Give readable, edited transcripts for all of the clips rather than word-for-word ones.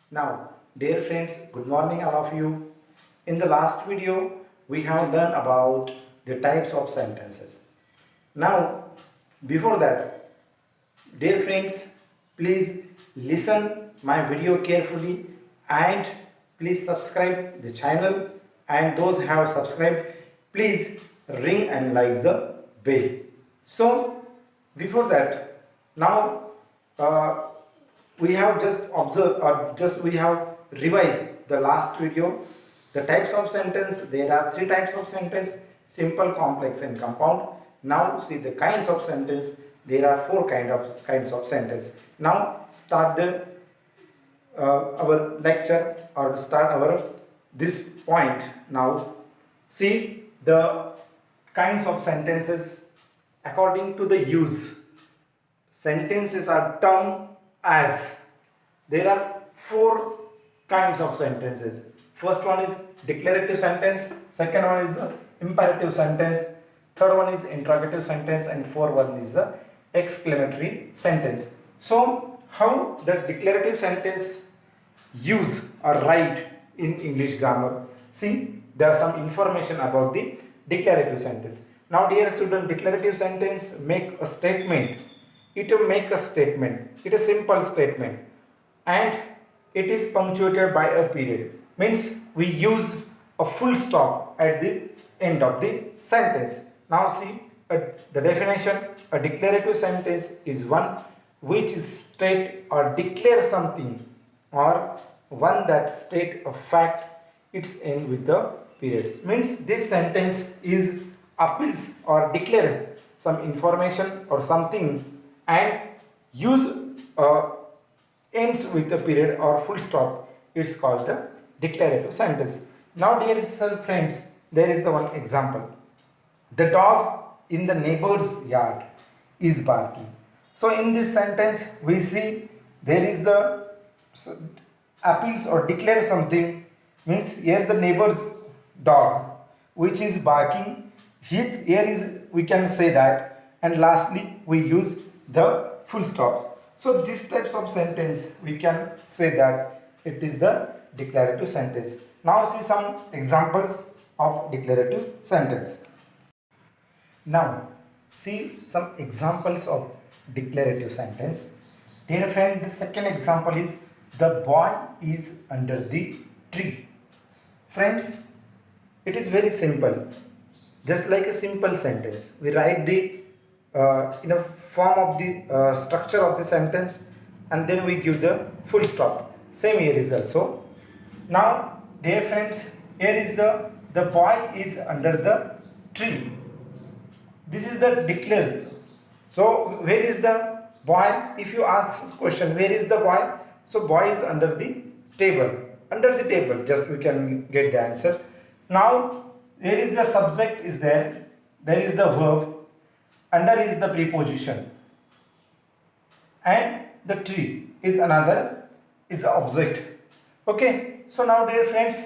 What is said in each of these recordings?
Now, dear friends, good morning all of you. In the last video, we have done about the types of sentences. Now, before that, dear friends, please listen my video carefully and please subscribe the channel, and those who have subscribed, please ring and like the bell. So, before that, now uh, we have just observed or just we have revised the last video. The types of sentence, there are three types of sentence: simple, complex and compound. Now see the kinds of sentence, there are four kinds of sentence. Now start the our lecture or start our this point. Now see the kinds of sentences according to the use. Sentences are termed as, there are four kinds of sentences. First one is declarative sentence, second one is imperative sentence, third one is interrogative sentence, and fourth one is the exclamatory sentence. So how the declarative sentence use or write in English grammar? See, there are some information about the declarative sentence. Now dear student, declarative sentence make a statement. It will make a statement. It is a simple statement and it is punctuated by a period. Means we use a full stop at the end of the sentence. Now see the definition. A declarative sentence is one which state or declare something, or one that state a fact. It's end with the periods. Means this sentence is appeals or declare some information or something and use ends with a period or full stop. It's called the declarative sentence. Now dear friends, there is the one example. The dog in the neighbor's yard is barking. So in this sentence we see there is the appeals or declare something. Means here the neighbor's dog which is barking, here is we can say that, and lastly we use the full stop. So these types of sentence we can say that it is the declarative sentence. Now see some examples of declarative sentence. Now see some examples of declarative sentence. Dear friend, the second example is the boy is under the tree. Friends, it is very simple. Just like a simple sentence, we write the in a form of the structure of the sentence and then we give the full stop. Same here is also. Now dear friends, here is the boy is under the tree. This is the declares. So where is the boy? If you ask question, where is the boy? So boy is under the table. Under the table, just we can get the answer. Now here is the subject is there. There is the verb. Under is the preposition. And the tree is another, is the object. Okay. So now dear friends,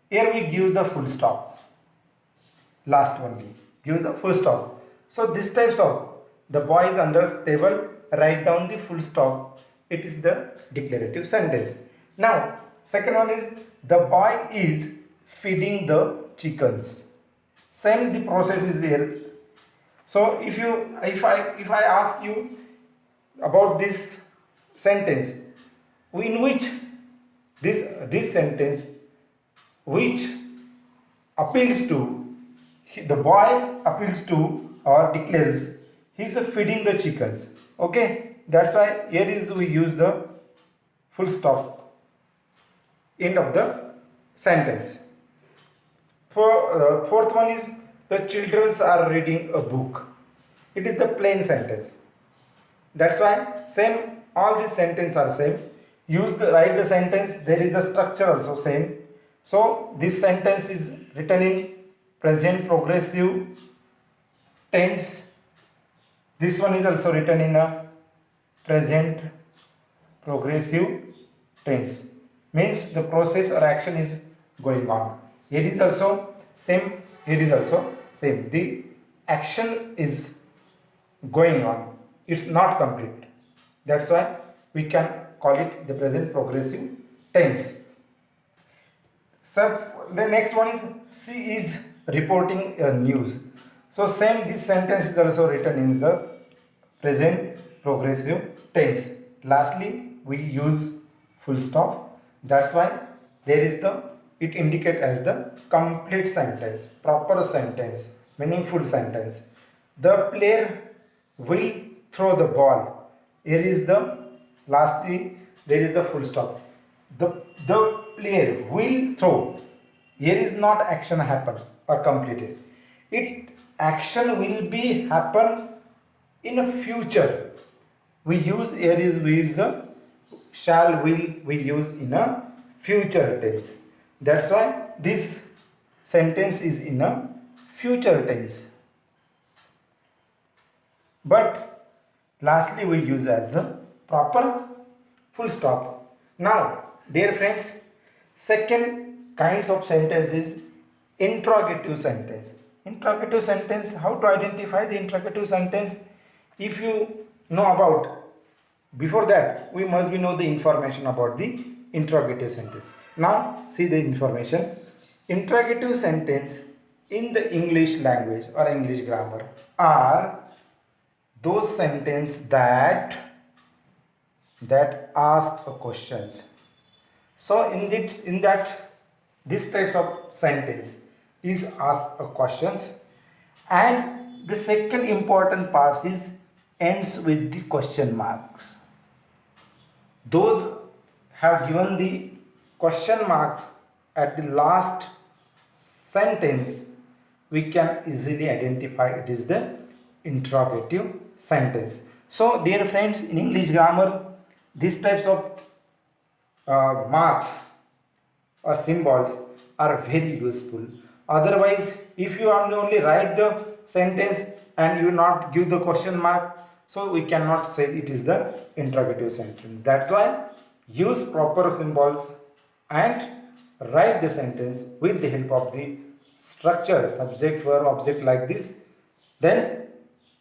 here we give the full stop. Last only. Give the full stop. So this types of the boy is under table, write down the full stop. It is the declarative sentence. Now second one is the boy is feeding the chickens. Same the process is there. So if I ask you about this sentence, in which this sentence which appeals to, the boy appeals to or declares he's feeding the chickens. Okay, that's why here is we use the full stop, end of the sentence. For fourth one is the children are reading a book. It is the plain sentence. That's why same, all these sentences are same. Use the write the sentence, there is the structure also same. So this sentence is written in present progressive tense. This one is also written in a present progressive tense. Means the process or action is going on. Here is also same, here is also same. The action is going on. It's not complete. That's why we can call it the present progressive tense. So the next one is she is reporting news. So same, this sentence is also written in the present progressive tense. Lastly, we use full stop. That's why there is the, it indicate as the complete sentence, proper sentence, meaningful sentence. The player will throw the ball. Here is the, lastly there is the full stop. The player will throw. Here is not action happen or completed. It action will be happen in a future. We use, here is we use the shall, will we use in a future tense. That's why this sentence is in a future tense. But lastly we use as the proper full stop. Now dear friends, second kinds of sentence is interrogative sentence. Interrogative sentence, how to identify the interrogative sentence? If you know about, before that we must be know the information about the interrogative sentence. Now see the information. Interrogative sentence in the English language or English grammar are those sentences that ask a questions. So in that this types of sentence is ask a questions, and the second important part is ends with the question marks. Those have given the question marks at the last sentence, we can easily identify it is the interrogative sentence. So dear friends, in English grammar these types of marks or symbols are very useful. Otherwise, if you only write the sentence and you not give the question mark, so we cannot say it is the interrogative sentence. That's why use proper symbols and write the sentence with the help of the structure subject verb object like this. Then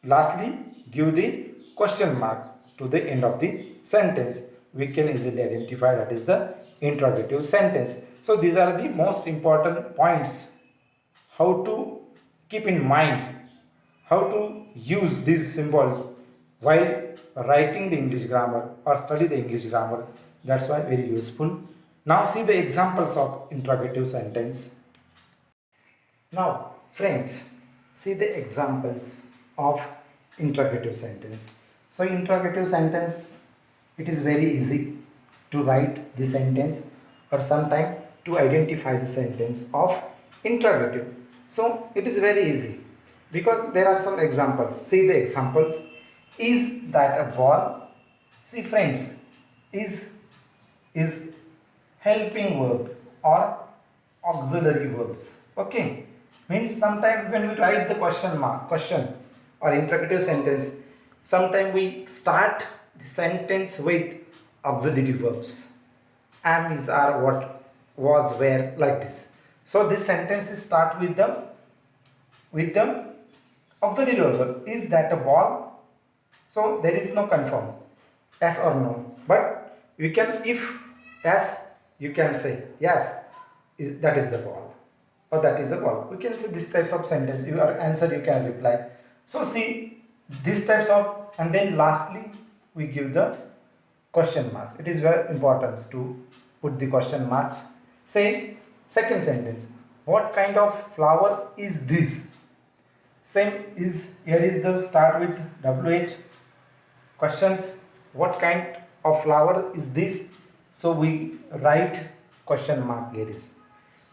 lastly give the question mark to the end of the sentence. We can easily identify that is the interrogative sentence. So these are the most important points, how to keep in mind, how to use these symbols while writing the English grammar or study the English grammar. That's why very useful. Now see the examples of interrogative sentence. Now friends, see the examples of interrogative sentence. So interrogative sentence, it is very easy to write the sentence or sometime to identify the sentence of interrogative. So it is very easy because there are some examples. See the examples. Is that a ball? See friends, is helping verb or auxiliary verbs. Okay, means sometimes when we write the question or interrogative sentence, sometimes we start the sentence with auxiliary verbs. Am, is, are, what, was, where, like this. So this sentence is start with the auxiliary verb. Is that a ball? So there is no confirm yes or no. But you can, if yes, you can say yes, that is the ball or that is the ball. We can say this types of sentence. Your answer you can reply. So see these types of, and then lastly we give the question marks. It is very important to put the question marks. Say second sentence, what kind of flower is this? Same is, here is the start with WH questions, what kind of flower is this? So we write question mark here is.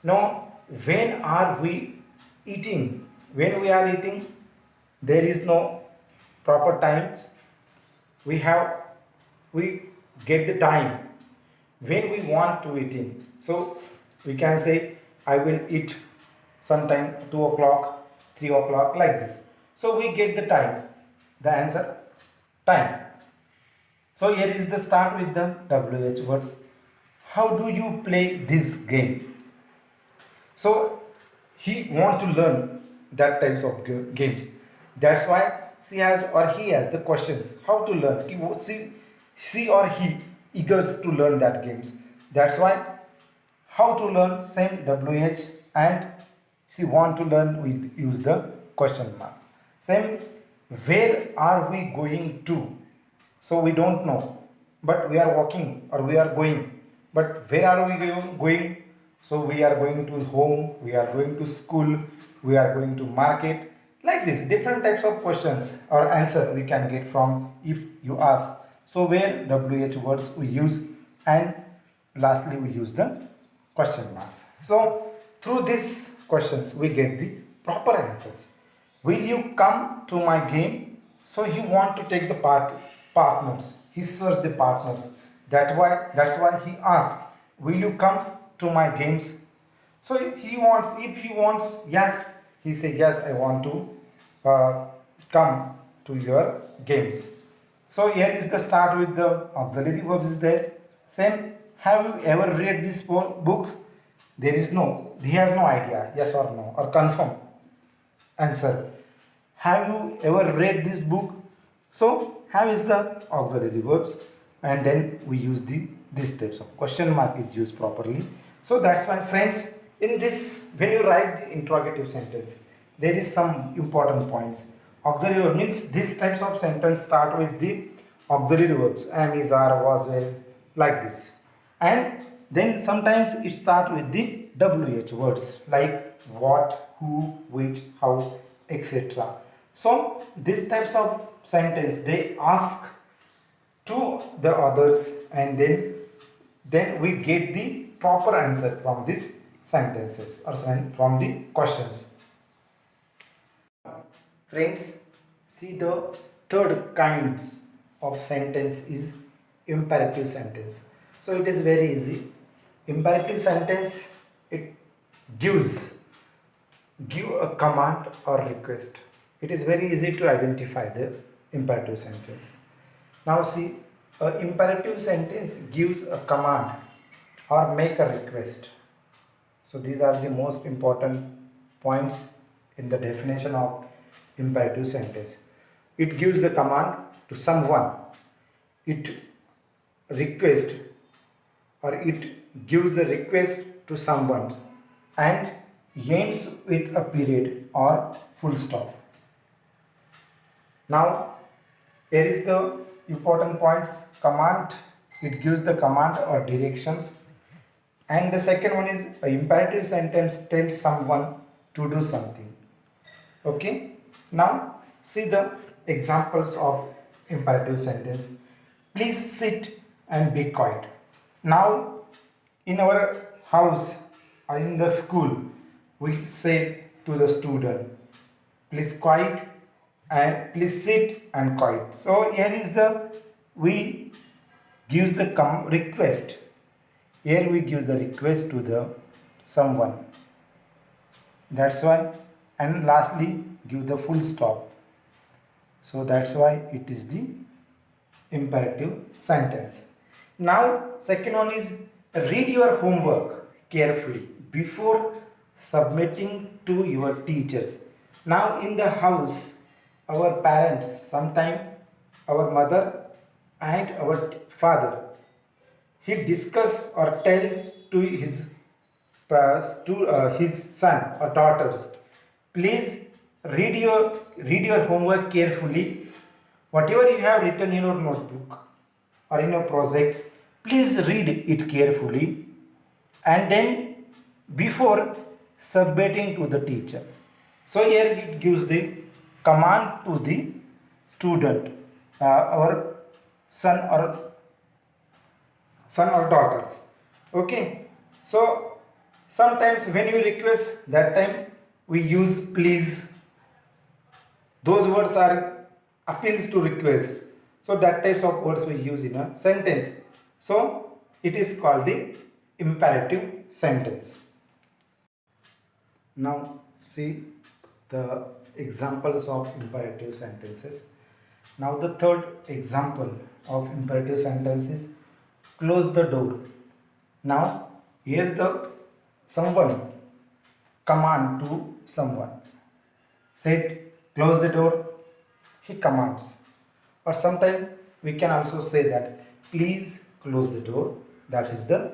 Now when are we eating? When we are eating, there is no proper times. We get the time when we want to eating. So we can say I will eat sometime 2 o'clock, 3 o'clock, like this. So we get the time, the answer time. So here is the start with the WH words. How do you play this game? So he want to learn that types of games. That's why she has or he has the questions. How to learn? She or he eagers to learn that games. That's why how to learn same WH, and she want to learn, we use the question marks. Same, where are we going to? So we don't know, but we are walking or we are going. But where are we going? So we are going to home, we are going to school, we are going to market. Like this, different types of questions or answer we can get from if you ask. So where WH words we use, and lastly we use the question marks. So through these questions we get the proper answers. Will you come to my game? So he want to take the partners. He search the partners. That's why he asked, will you come to my games? So if he wants, yes, he say yes, I want to come to your games. So here is the start with the auxiliary verbs is there. Same, have you ever read these books? There is no, he has no idea, yes or no, or confirm answer. Have you ever read this book? So have is the auxiliary verbs, and then we use the these types of question mark is used properly. So that's why friends, in this when you write the interrogative sentence, there is some important points. Auxiliary verb means these types of sentence start with the auxiliary verbs am, is, are, was, were, like this, and then sometimes it start with the WH words like what, who, which, how, etc. So these types of sentence they ask to the others, and then we get the proper answer from these sentences or from the questions. Friends, see the third kinds of sentence is imperative sentence. So it is very easy. Imperative sentence, it gives give a command or request. It is very easy to identify the imperative sentence. Now see, a imperative sentence gives a command or make a request. So these are the most important points in the definition of imperative sentence. It gives the command to someone. It request or it gives the request to someone, and ends with a period or full stop. Now here is the important points. Command, it gives the command or directions, and the second one is a imperative sentence tells someone to do something. Okay, now see the examples of imperative sentence. Please sit and be quiet. Now in our house or in the school we say to the student, please quiet and please sit and quiet. So here is the, we gives the request. Here we give the request to the someone. That's why, and lastly give the full stop. So that's why it is the imperative sentence. Now second one is read your homework carefully before submitting to your teachers. Now in the house our parents, sometime our mother and our father, he discuss or tells to his son or daughters, please read your homework carefully. Whatever you have written in your notebook or in your project, please read it carefully, and then before submitting to the teacher. So here it gives the command to the student, our son or daughters. Okay, so sometimes when you request, that time we use please. Those words are appeals to request, so that types of words we use in a sentence. So it is called the imperative sentence. Now see the examples of imperative sentences. Now the third example of imperative sentence is close the door. Now here the someone command to someone, said close the door, he commands. Or sometimes we can also say that please close the door, that is the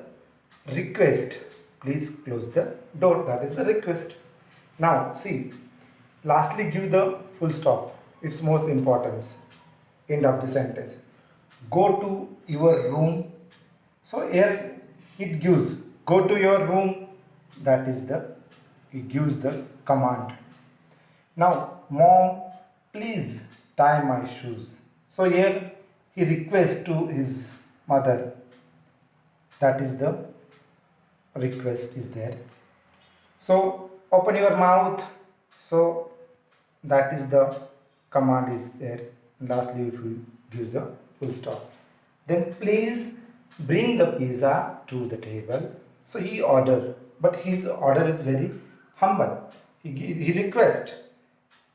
request, please close the door, that is the request. Now see, lastly give the full stop, it's most important, end of the sentence. Go to your room, so here it gives go to your room, that is the, it gives the command. Now mom, please tie my shoes, so here he requests to his mother, that is the request is there. So open your mouth, so that is the command is there. Lastly, if you use the full stop, then please bring the pizza to the table. So he order, but his order is very humble. He request.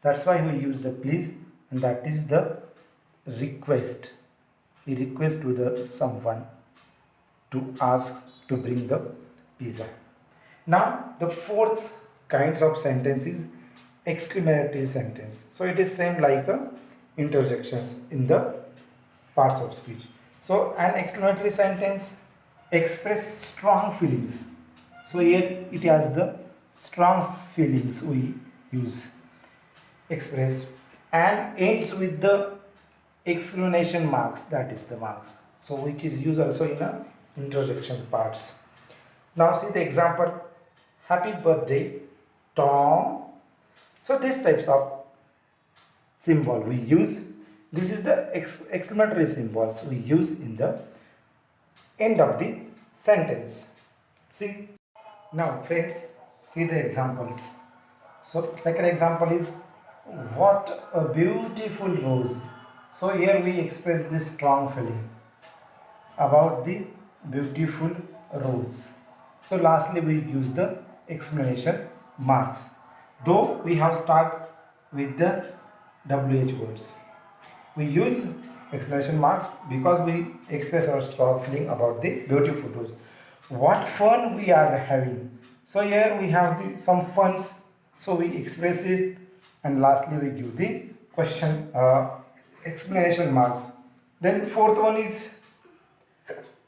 That's why we use the please, and that is the request. He request to the someone to ask to bring the pizza. Now the fourth kinds of sentence is exclamatory sentence. So it is same like interjections in the parts of speech. So an exclamatory sentence express strong feelings. So here it has the strong feelings we use express, and ends with the exclamation marks, that is the marks. So which is used also in a interjection parts. Now see the example, happy birthday Tom. So these types of symbol we use, this is the exclamatory symbols we use in the end of the sentence. See, now friends, see the examples. So second example is, what a beautiful rose. So here we express this strong feeling about the beautiful rose. So lastly we use the exclamation marks, though we have start with the WH words. We use exclamation marks because we express our strong feeling about the beautiful rose. What fun we are having. So here we have some funs, so we express it, and lastly we give the question explanation marks. Then fourth one is,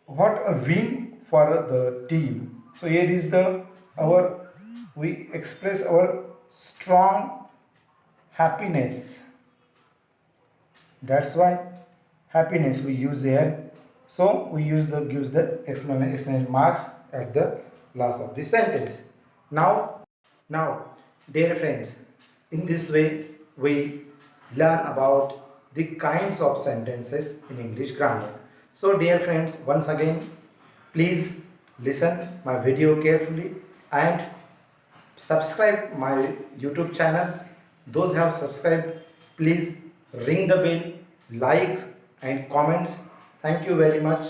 what a win for the team. So here is the our, we express our strong happiness, that's why happiness we use here. So we use the gives the exclamation mark at the last of the sentence. Now dear friends, in this way we learn about the kinds of sentences in English grammar. So dear friends, once again please listen my video carefully and subscribe my YouTube channels. Those have subscribed, please ring the bell, likes and comments. Thank you very much.